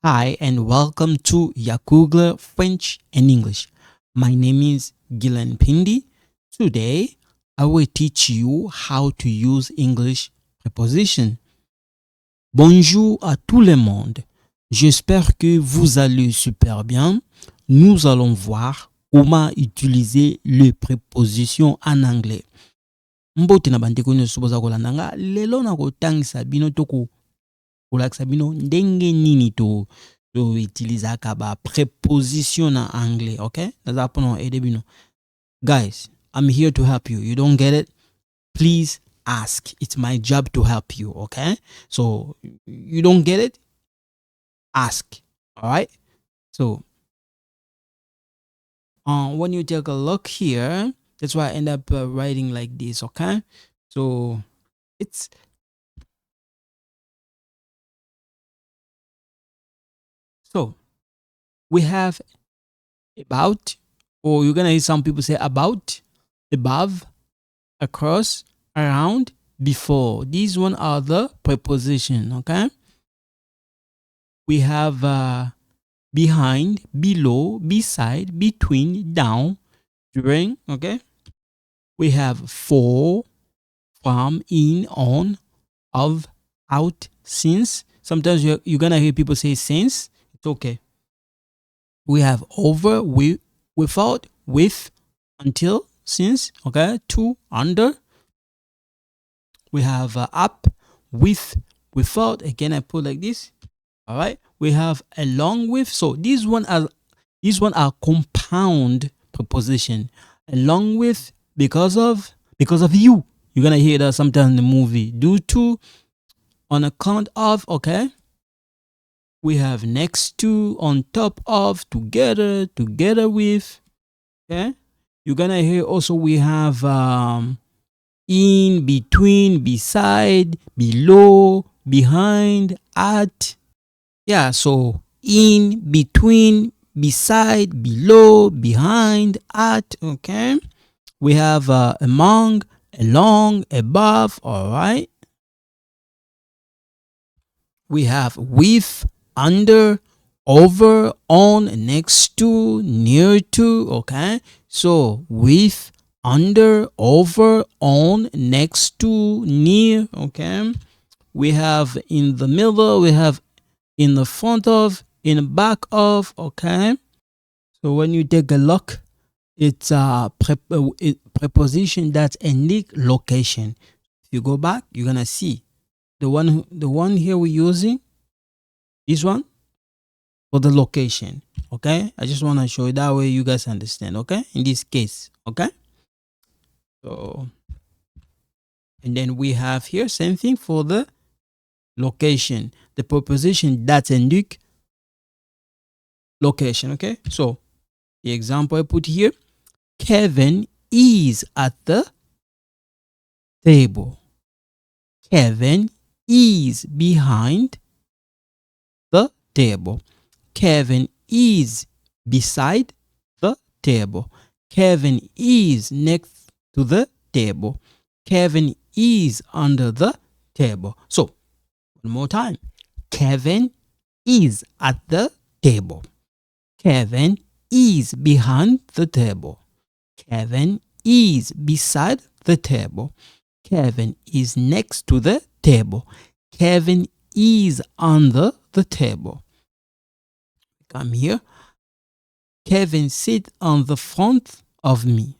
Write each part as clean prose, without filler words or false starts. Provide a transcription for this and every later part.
Hi and welcome to Yakoongle French and English. My name is Gillen Pindi. Today, I will teach you how to use English preposition. Bonjour à tout le monde. J'espère que vous allez super bien. Nous allons voir comment utiliser les prépositions en anglais. Mbote na bandeko nyonso boza kolanda nga lelo na kotangisa bino to kolakisa bino ndenge nini to utilizaka ba preposition na anglais, okay? Naza pono ede bino. Guys, I'm here to help you. You don't get it? Please ask. It's my job to help you, okay? So you don't get it? Ask. All right? So when you take a look here, that's why I end up writing like this, okay? So it's so we have about, or you're gonna hear some people say about, above, across, around, before. These one are the preposition, okay? We have behind, below, beside, between, down, during, okay? We have for, from, in, on, of, out, since. Sometimes you're gonna hear people say since. It's okay. We have over, without, with, until, since, okay? To, under. We have up, with, without. Again, I put like this. All right. We have along with. So these one are compound preposition. Along with, because of you. You're gonna hear that sometimes in the movie. Due to, on account of. Okay. We have next to, on top of, together, together with. Okay. You're gonna hear also we have in, between, beside, below, behind, at. Yeah, so in, between, beside, below, behind, at. Okay. We have among, along, above. All right. We have with, under, over, on, next to, near to. Okay. So with, under, over, on, next to, near. Okay. We have in the middle. We have in the front of, in the back of. Okay. So when you take a look, it's a preposition that's indic location. If you go back, you're gonna see the one here we're using, this one, for the location. Okay. I just want to show you that way you guys understand. Okay. In this case. Okay. So, and then we have here same thing for the location, the preposition that's indic location. Okay. So the example I put here, Kevin is at the table. Kevin is behind the table. Kevin is beside the table. Kevin is next to the table. Kevin is under the table. So, one more time. Kevin is at the table. Kevin is behind the table. Kevin is beside the table. Kevin is next to the table. Kevin is under the table. Come here. Kevin sit on the front of me.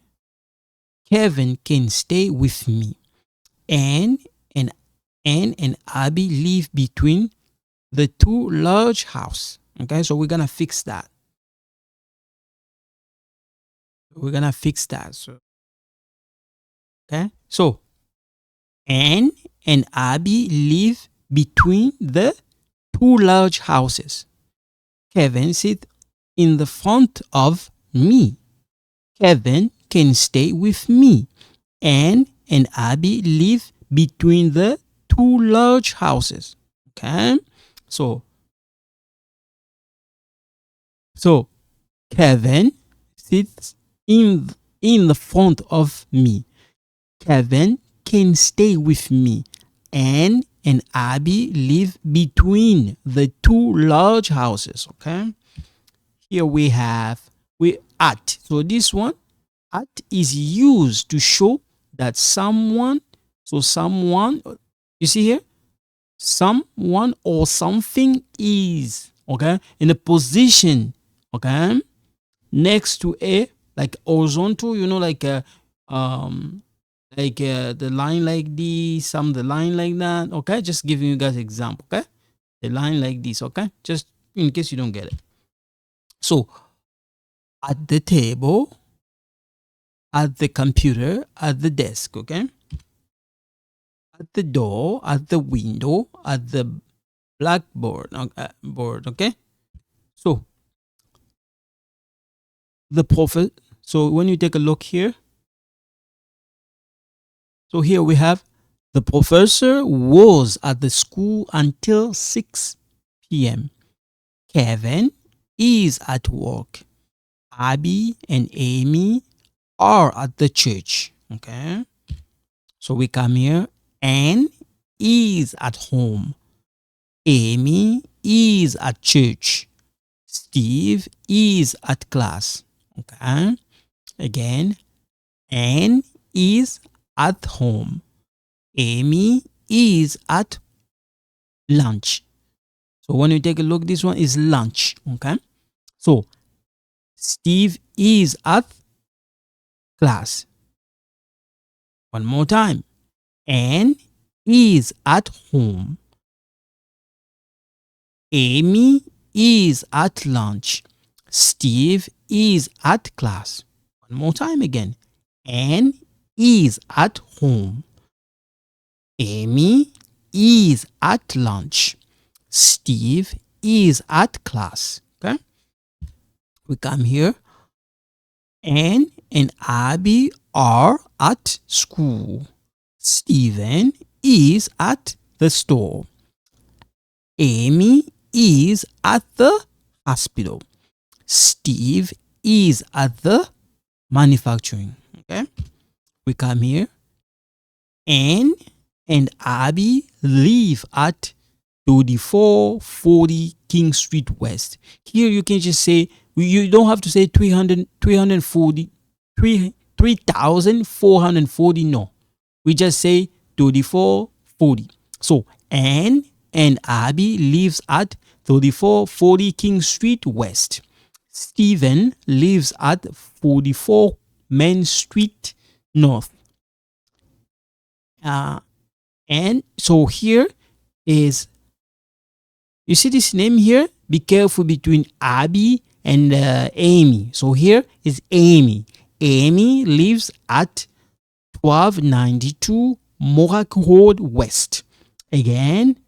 Kevin can stay with me. Anne and Abby live between the two large houses. Okay, so we're gonna fix that. So, okay, so Anne and Abby live between the two large houses. Kevin sit in the front of me. Kevin can stay with me. Anne and Abby live between the two large houses. Okay, so Kevin sits in the front of me. Kevin can stay with me. Anne and Abby live between the two large houses. Okay. Here we have at. So this one, at, is used to show that someone. So someone. You see here, someone or something is, okay, in a position, okay, next to a, like horizontal, the line like this, the line like that. Okay, just giving you guys example. Okay, the line like this. Okay, just in case you don't get it. So at the table, at the computer, at the desk. Okay, at the door, at the window, at the blackboard, board. Okay, so the prophet. So when you take a look here, so here we have the professor was at the school until 6 p.m. Kevin is at work. Abby and Amy are at the church. Okay. So we come here. Anne is at home. Amy is at church. Steve is at class. Okay. Again, Anne is at home. Amy is at lunch. So when you take a look, this one is lunch. Okay. So Steve is at class. One more time. Anne is at home. Amy is at lunch. Steve is at class. One more time again. Anne is at home. Amy is at lunch. Steve is at class. Okay. We come here. Anne and Abby are at school. Steven is at the store. Amy is at the hospital. Steve is at the manufacturing. Okay. We come here. Anne and Abby live at 3440 King Street West. Here you can just say, you don't have to say 3,440. No, we just say 3440. So Anne and Abby lives at 3440 King Street West. Stephen lives at 44 Main Street North. And so here is, you see this name here? Be careful between Abby and Amy. So here is Amy. Amy lives at 1292 Morak Road West. Again,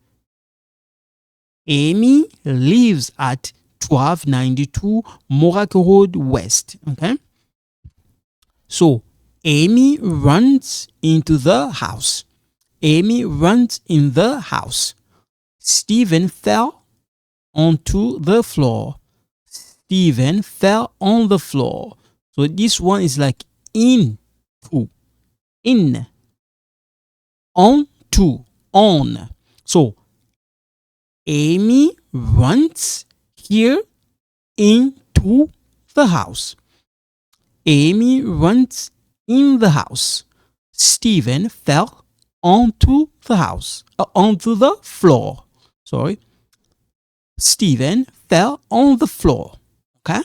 Amy lives at 1292 Morak Road West. Okay. So Amy runs into the house. Amy runs in the house. Stephen fell onto the floor. Stephen fell on the floor. So this one is like in, on, to, on. So Amy runs here into the house. Amy runs in the house. Stephen fell onto the house, onto the floor. Sorry. Stephen fell on the floor. Okay.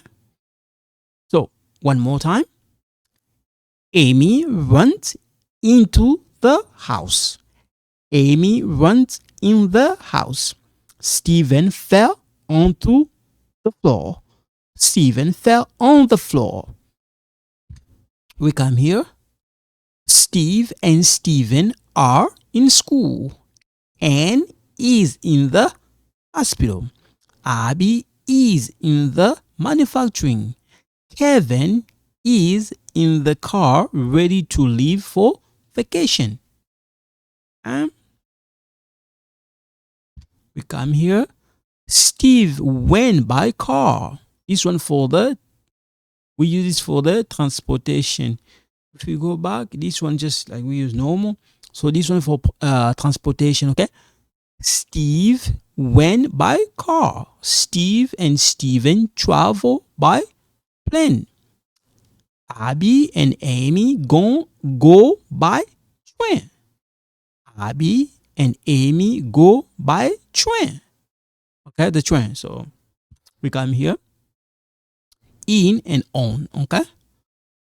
So one more time. Amy runs into the house. Amy runs in the house. Stephen fell onto the floor. Stephen fell on the floor. We come here. Steve and Stephen are in school. Anne is in the hospital. Abby is in the manufacturing. Kevin is in the car ready to leave for vacation. We come here. Steve went by car. This one we use this for the transportation. If we go back, this one just like we use normal. So this one for transportation, okay? Steve went by car. Steve and Steven travel by plane. Abby and Amy go by train. Abby and Amy go by train. Okay, the train. So we come here. In and on. Okay.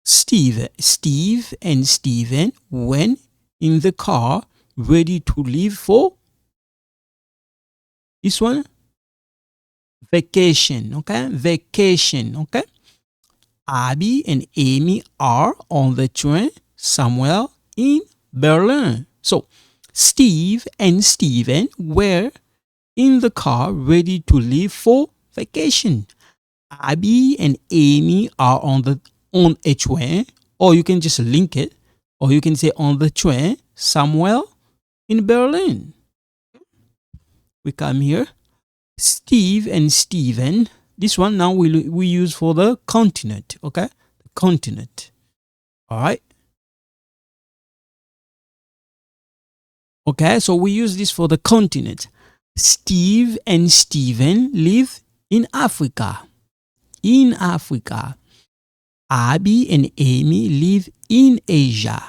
Steve and Steven went in the car ready to leave for this one vacation. Okay, vacation. Okay. Abby and Amy are on the train somewhere in Berlin. So Steve and Steven were in the car ready to leave for vacation. Abby and Amy are on a train, or you can just link it, or you can say on the train somewhere in Berlin. We come here. Steve and Steven. This one now we use for the continent. Okay, the continent. All right. Okay, so we use this for the continent. Steve and Steven live in Africa. In Africa. Abby and Amy live in Asia.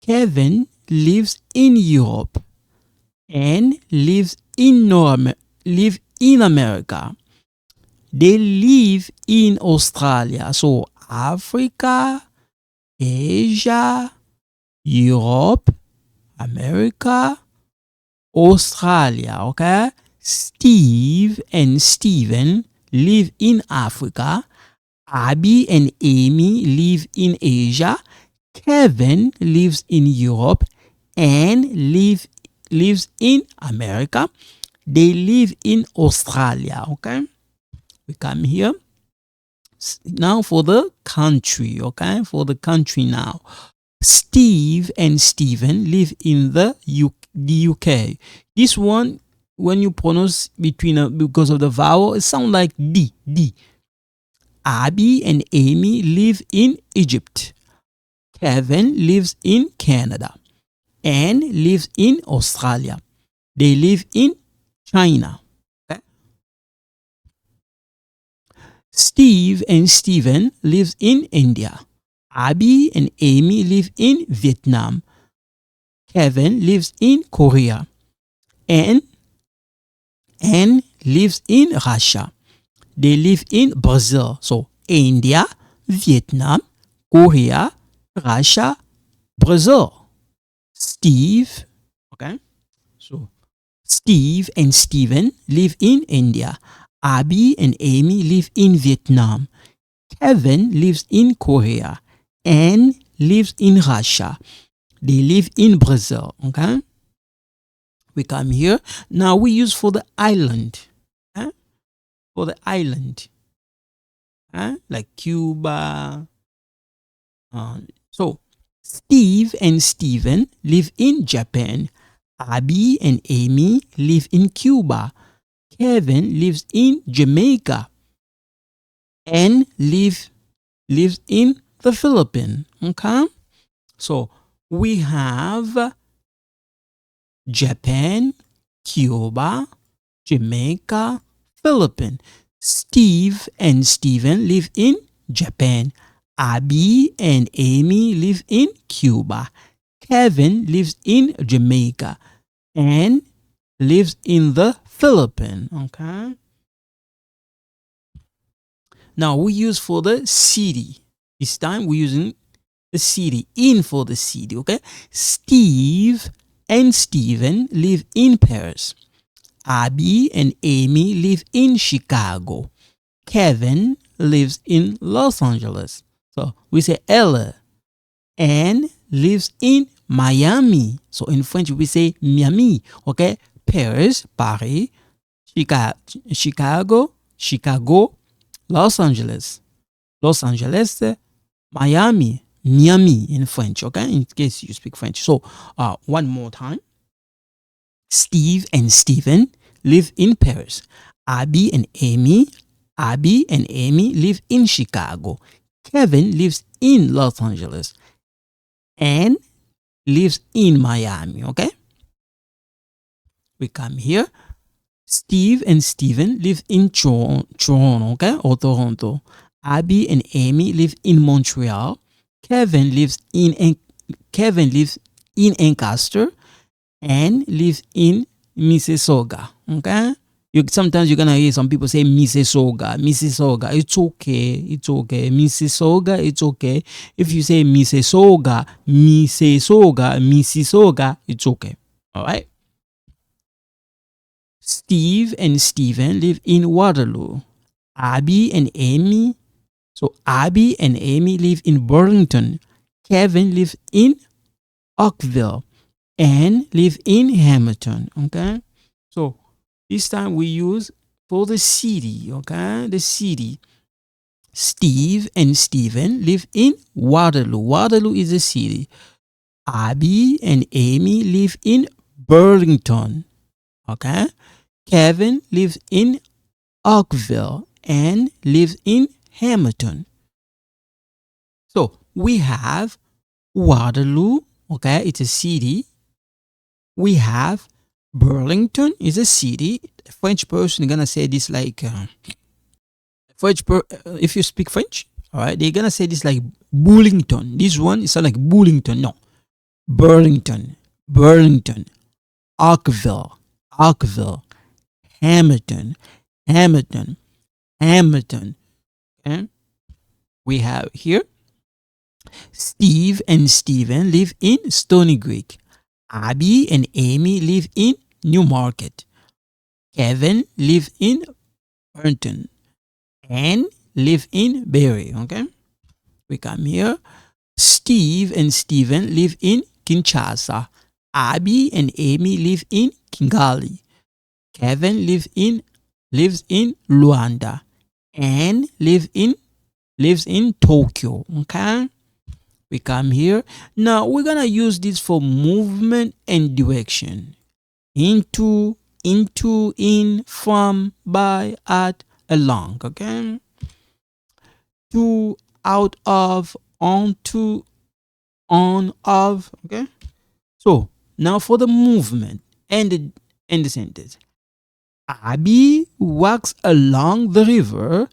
Kevin lives in Europe. And lives in America. They live in Australia. So Africa, Asia, Europe, America, Australia. Okay. Steve and Steven live in Africa. Abby and Amy live in Asia. Kevin lives in Europe and lives in America. They live in Australia. Okay. We come here. Now for the country. Okay. For the country now. Steve and Steven live in the UK. This one, when you pronounce because of the vowel, it sounds like D. Abby and Amy live in Egypt. Kevin lives in Canada. Anne lives in Australia. They live in China. Okay? Steve and Steven lives in India. Abby and Amy live in Vietnam. Kevin lives in Korea. Anne lives in Russia. They live in Brazil. So India, Vietnam, Korea, Russia, Brazil. Steve, okay? So Steve and Steven live in India. Abby and Amy live in Vietnam. Kevin lives in Korea. Anne lives in Russia. They live in Brazil. Okay? We come here. Now we use for the island. Okay? For the island. Okay? Like Cuba. So Steve and Steven live in Japan. Abby and Amy live in Cuba. Kevin lives in Jamaica. Anne lives in the Philippines. Okay? So we have Japan, Cuba, Jamaica, Philippines. Steve and Steven live in Japan. Abby and Amy live in Cuba. Kevin lives in Jamaica. Anne lives in the Philippines. Okay? Now we use for the city. This time we're using the city. In for the city. Okay? Steve and Steven live in Paris. Abby and Amy live in Chicago. Kevin lives in Los Angeles. So we say Ella. Anne lives in Miami. So in French we say Miami. Okay? Paris, Paris. Chicago, Los Angeles, Miami in French. Okay? In case you speak French. So one more time. Steve and Steven live in Paris. Abby and Amy live in Chicago. Kevin lives in Los Angeles. Anne lives in Miami. Okay? We come here. Steve and Steven live in Toronto, okay, or Toronto. Abby and Amy live in Montreal. Kevin lives in Ancaster. And lives in Mississauga. Okay. Sometimes you're gonna hear some people say Mississauga. It's okay. It's okay. Mississauga. It's okay. If you say Mississauga, it's okay. All right. Steve and Steven live in Waterloo. Abby and Amy live in Burlington. Kevin lives in Oakville and live in Hamilton. Okay. So this time we use for the city. Okay. The city. Steve and Steven live in Waterloo. Waterloo is a city. Abby and Amy live in Burlington. Okay. Kevin lives in Oakville and lives in Hamilton. So we have Waterloo. Okay. It's a city. We have Burlington is a city. A French person gonna say this like if you speak French, all right, they're gonna say this like Bullington. This one is like Bullington. No, Burlington, Oakville, Hamilton. Okay, we have here Steve and Steven live in Stony Creek. Abby and Amy live in Newmarket. Kevin lives in Burton. And live in Barrie. Okay. We come here. Steve and Steven live in Kinshasa. Abby and Amy live in Kigali. Kevin lives in Luanda. And lives in Tokyo. Okay. We come here. Now we're gonna use this for movement and direction. Into, in, from, by, at, along. Okay. To, out of, on, to, on, of. Okay. So now for the movement and the sentence. Abby walks along the river.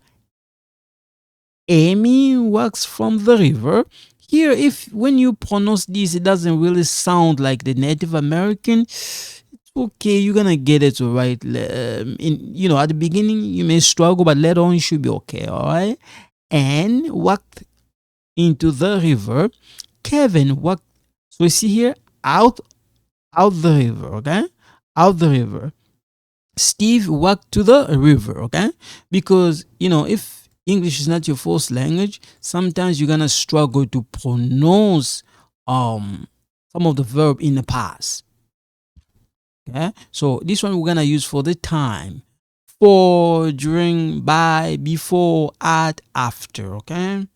Amy walks from the river. Here, if when you pronounce this, it doesn't really sound like the Native American. It's okay, you're gonna get it right. At the beginning you may struggle, but later on you should be okay. All right. And walked into the river. Kevin walked. So you see here, out the river. Okay, out the river. Steve walked to the river. Okay, because if English is not your first language, sometimes you're gonna struggle to pronounce some of the verb in the past. Okay, so this one we're gonna use for the time: for, during, by, before, at, after. Okay,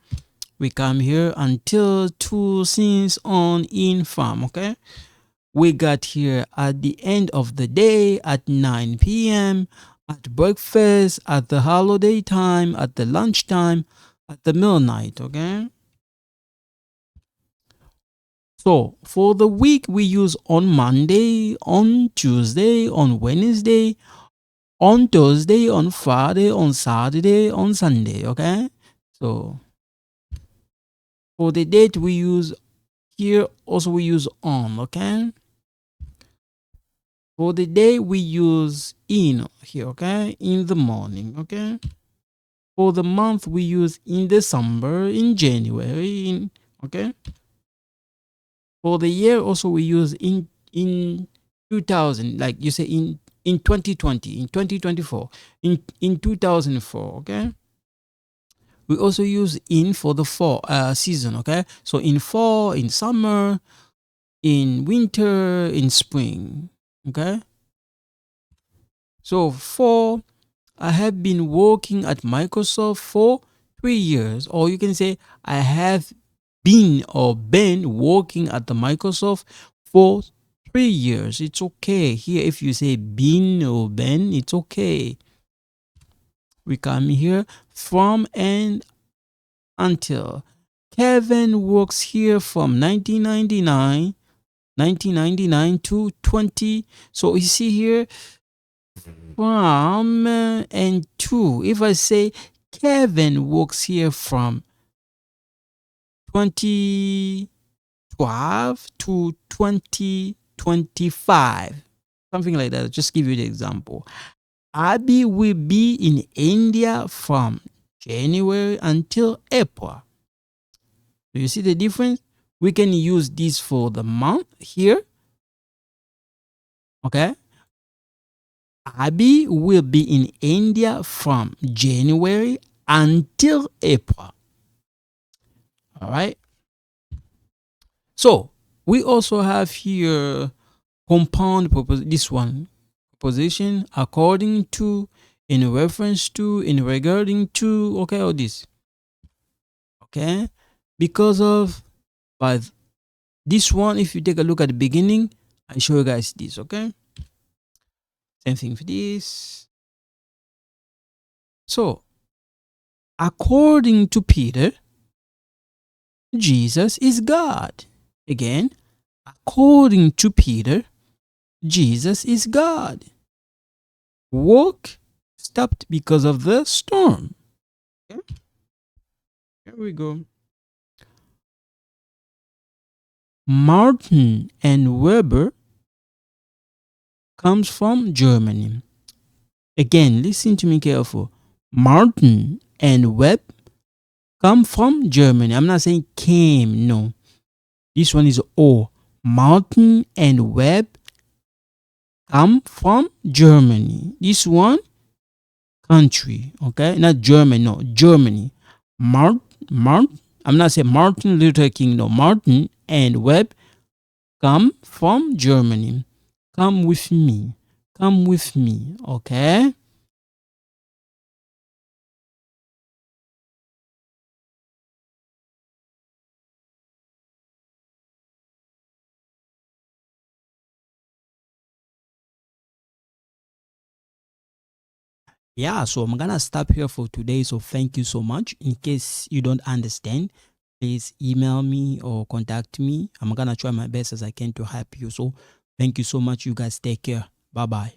we come here: until, to, since, on, in, from. Okay, we got here: at the end of the day, at 9 p.m., at breakfast, at the holiday time, at the lunchtime, at the midnight. Okay. So for the week, we use on Monday, on Tuesday, on Wednesday, on Thursday, on Friday, on Saturday, on Sunday. Okay. So for the date, we use here, also we use on. Okay. For the day, we use in here. Okay. In the morning. Okay. For the month, we use in December, in January, okay. For the year, also we use in 2000, like you say in 2020, in 2024, in 2004. Okay. We also use in for the fall season. Okay. So in fall, in summer, in winter, in spring. Okay. So for I have been working at Microsoft for 3 years. Or you can say I have been working at the Microsoft for 3 years. It's okay. Here, if you say been or been, it's okay. We come here: from and until. Kevin works here from 1999 1999 to 20. So you see here, from and to. If I say Kevin works here from 2012 to 2025, something like that. I'll just give you the example. Abby will be in India from January until April. Do you see the difference? We can use this for the month here. Okay. Abby will be in India from January until April. All right. So we also have here compound proposition. This one, proposition according to, in reference to, in regarding to. Okay, all this. Okay, because of, but this one, if you take a look at the beginning, I show you guys this. Okay, same thing for this. So, according to Peter, Jesus is God. Again, according to Peter, Jesus is God. Work stopped because of the storm. Okay? Here we go. Martin and Weber comes from Germany. Again, listen to me careful. Martin and Webb come from Germany. I'm not saying came, no. This one is O. Martin and Webb come from Germany. This one, country, okay? Not German, no, Germany. I'm not saying Martin Luther King, no. Martin and Webb come from Germany. Come with me. Come with me, okay? Yeah, so I'm gonna stop here for today. So thank you so much. In case you don't understand, please email me or contact me. I'm gonna try my best as I can to help you. So thank you so much. You guys take care. Bye bye.